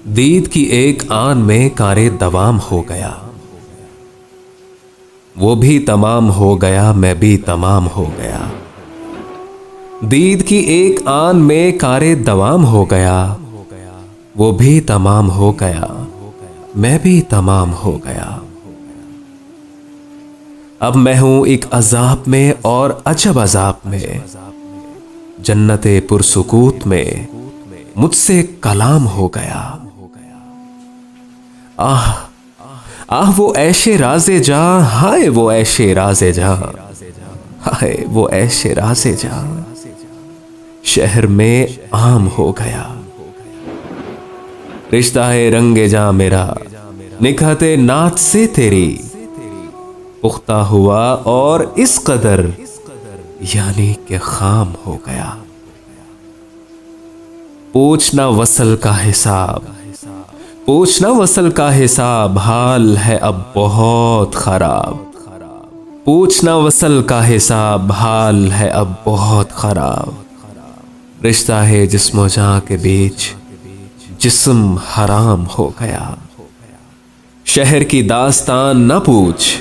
दीद की एक आन में कारे दवाम हो गया। वो भी तमाम हो गया, मैं भी तमाम हो गया। दीद की एक आन में कारे दवाम हो गया। वो भी तमाम हो गया, मैं भी तमाम हो गया। अब मैं हूं एक अजाब में और अजब अजाब में। जन्नते पुरसुकूत में मुझसे कलाम हो गया। आह आह वो ऐशे राजे जहां, हाय वो ऐशे राजे जहां, हाय वो ऐशे राजे जहां शहर में आम हो गया। रिश्ता है रंगे जा मेरा निखाते नात से तेरी, पुख्ता हुआ और इस कदर यानी कि खाम हो गया। पूछना वसल का हिसाब, पूछना वसल का हिसाब, हाल है अब बहुत खराब। पूछना वसल का हिसाब, हाल है अब बहुत खराब। रिश्ता है जिस्म जां के बीच, जिस्म हराम हो गया। शहर की दास्तान न पूछ,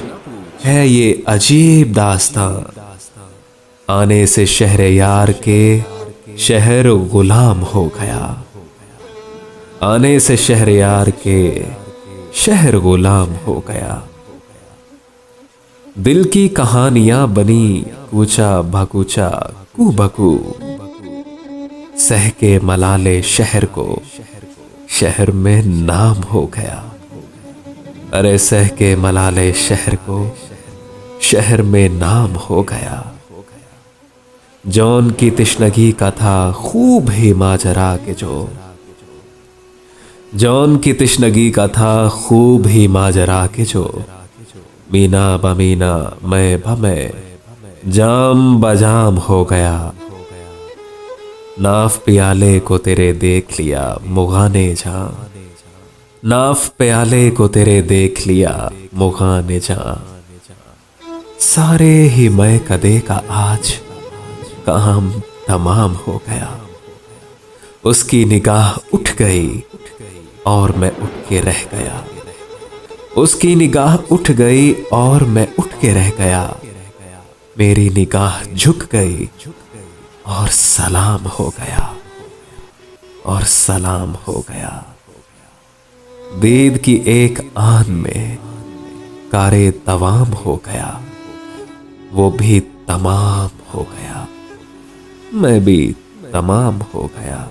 है ये अजीब दास्तान। आने से शहर यार के शहर गुलाम हो गया। आने से शहर यार के शहर गुलाम हो गया। दिल की कहानियां बनी कूचा भकूचा कू बकू। सह के मलाले शहर को शहर में नाम हो गया। अरे सह के मलाले शहर को शहर में नाम हो गया। जौन की तिश्नगी का था खूब ही माजरा के जो, जौन की तिश्नगी का था खूब ही माजरा के जो। मीना बमीना मैं बमै जाम बजाम हो गया। नाफ प्याले को तेरे देख लिया मुगाने जा, नाफ प्याले को तेरे देख लिया मुगाने जा। सारे ही मैं कदे का आज काम तमाम हो गया। उसकी निगाह उठ गई और मैं उठ के रह गया। उसकी निगाह उठ गई और मैं उठ के रह गया। मेरी निगाह झुक गई और सलाम हो गया, और सलाम हो गया। दीद की एक आन में कारे तवाम हो गया। वो भी तमाम हो गया, मैं भी तमाम हो गया।